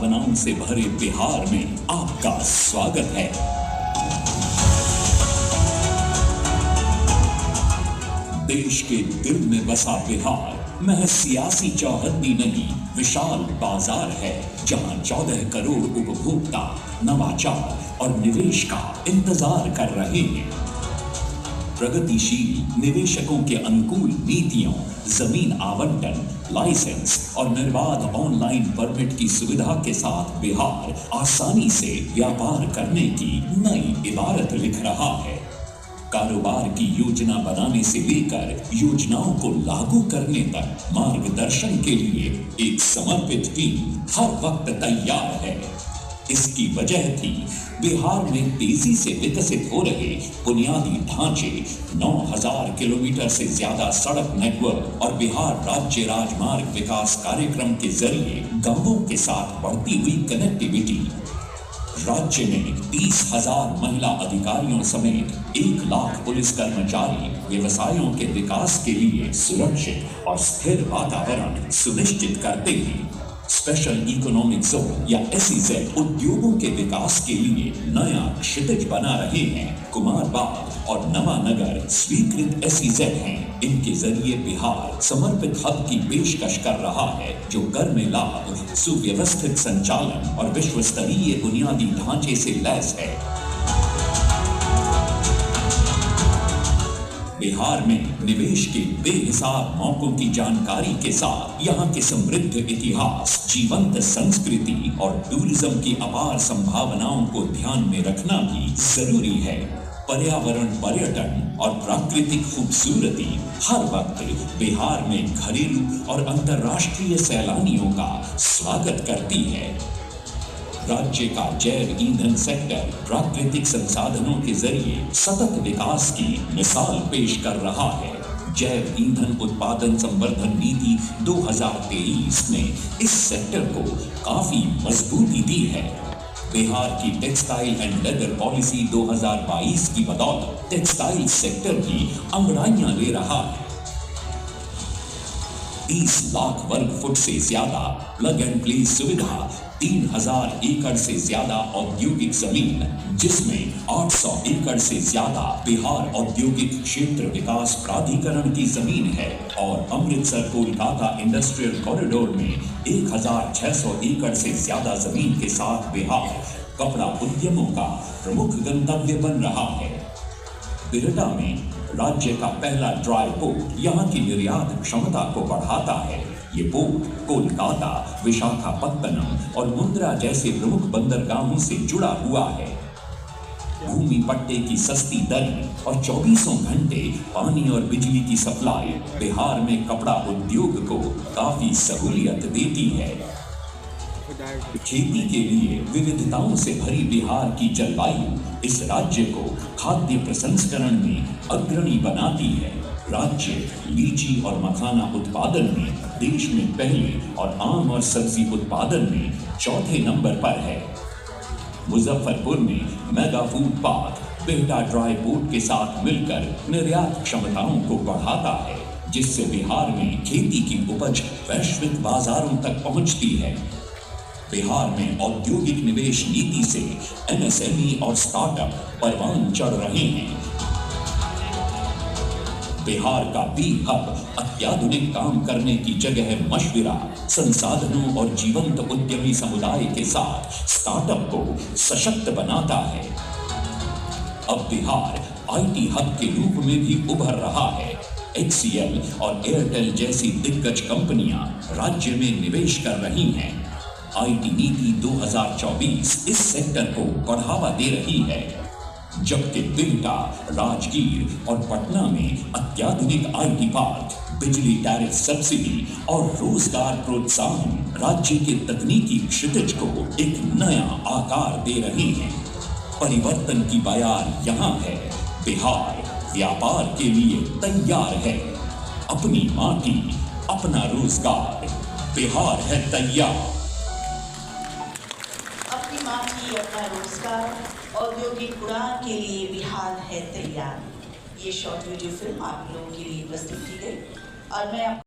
संभावनाओं से भरे बिहार में आपका स्वागत है। देश के दिल में बसा बिहार महज सियासी चौहद्दी नहीं, विशाल बाजार है जहां 14 करोड़ उपभोक्ता नवाचार और निवेश का इंतजार कर रहे हैं। प्रगतिशील निवेशकों के अनुकूल नीतियों, जमीन आवंटन, लाइसेंस और निर्बाध ऑनलाइन परमिट की सुविधा के साथ बिहार आसानी से व्यापार करने की नई इबारत लिख रहा है। कारोबार की योजना बनाने से लेकर योजनाओं को लागू करने तक मार्गदर्शन के लिए एक समर्पित टीम हर वक्त तैयार है। इसकी वजह थी बिहार में तेजी से विकसित हो रहे बुनियादी ढांचे, 9000 किलोमीटर से ज्यादा सड़क नेटवर्क और बिहार राज्य राजमार्ग विकास कार्यक्रम के जरिए गांवों के साथ बढ़ती हुई कनेक्टिविटी। राज्य में 30,000 महिला अधिकारियों समेत 1 लाख पुलिस कर्मचारी व्यवसायों के विकास के लिए सुरक्षित और स्थिर वातावरण सुनिश्चित करते हैं। स्पेशल इकोनॉमिक जोन या SEZ उद्योगों के विकास के लिए नया क्षितिज बना रहे हैं। कुमारबाग और नवानगर स्वीकृत SEZ हैं। इनके जरिए बिहार समर्पित हब की पेशकश कर रहा है जो कर में लाभ, सुव्यवस्थित संचालन और विश्व स्तरीय बुनियादी ढांचे से लैस है। बिहार में निवेश के बेहिसाब मौकों की जानकारी के साथ यहाँ के समृद्ध इतिहास, जीवंत संस्कृति और टूरिज्म की अपार संभावनाओं को ध्यान में रखना भी जरूरी है। पर्यावरण, पर्यटन और प्राकृतिक खूबसूरती हर वक्त बिहार में घरेलू और अंतर्राष्ट्रीय सैलानियों का स्वागत करती है। राज्य का जैव ईंधन सेक्टर प्राकृतिक संसाधनों के जरिए सतत विकास की मिसाल पेश कर रहा है। जैव ईंधन उत्पादन संवर्धन नीति 2023 ने इस सेक्टर को काफी मजबूती दी है। बिहार की टेक्सटाइल एंड लेदर पॉलिसी 2022 की बदौलत टेक्सटाइल सेक्टर भी अंगड़ाइयां ले रहा है। 30 लाख वर्ग फुट से ज्यादा प्लग एंड प्ले सुविधा, 3000 एकड़ से ज्यादा औद्योगिक जमीन, जिसमें 800 एकड़ से ज्यादा बिहार औद्योगिक क्षेत्र विकास प्राधिकरण की जमीन है और अमृतसर कोलकाता इंडस्ट्रियल कॉरिडोर में 1600 एकड़ से ज्यादा जमीन के साथ बिहार कपड़ा उद्यमों का प्रमुख गंतव्य बन रहा है। बिहटा में राज्य का पहला ड्राई पोर्ट यहाँ की निर्यात क्षमता को बढ़ाता है। ये पोर्ट कोलकाता, विशाखापत्तनम और मुंद्रा जैसे प्रमुख बंदरगाहों से जुड़ा हुआ है। भूमि पट्टे की सस्ती दरें और 24 घंटे पानी और बिजली की सप्लाई बिहार में कपड़ा उद्योग को काफी सहूलियत देती है। खेती के लिए विविधताओं से भरी बिहार की जलवायु इस राज्य को खाद्य प्रसंस्करण में अग्रणी बनाती है। राज्य लीची और मखाना उत्पादन में देश में पहले और आम और सब्जी उत्पादन में चौथे नंबर पर है। मुजफ्फरपुर में mega food park Bihta dry port के साथ मिलकर निर्यात क्षमताओं को बढ़ाता है, जिससे बिहार में खेती की उपज वैश्विक बाजारों तक पहुंचती है। बिहार में औद्योगिक निवेश नीति से MSME और स्टार्टअप परवान चढ़ रहे हैं। बिहार का बी हब अत्याधुनिक काम करने की जगह मशविरा, संसाधनों और जीवंत उद्यमी समुदाय के साथ स्टार्टअप को सशक्त बनाता है। अब बिहार IT हब के रूप में भी उभर रहा है। HCL और एयरटेल जैसी दिग्गज कंपनियां राज्य में निवेश कर रही हैं। IT नीति 2024 इस सेक्टर को बढ़ावा दे रही है, जबकि बिहटा, राजगीर और पटना में अत्याधुनिक IT पार्क, बिजली टैरिफ सब्सिडी और रोजगार प्रोत्साहन राज्य के तकनीकी क्षितिज को एक नया आकार दे रहे हैं। परिवर्तन की बयार यहाँ है। बिहार व्यापार के लिए तैयार है। अपनी माटी, अपना रोजगार, बिहार है तैयार। अपनी माटी, अपना रोजगार, औद्योगिक उड़ान के लिए बिहार है तैयार। ये शॉर्ट वीडियो फिल्म आप लोगों के लिए प्रस्तुत की गई और मैं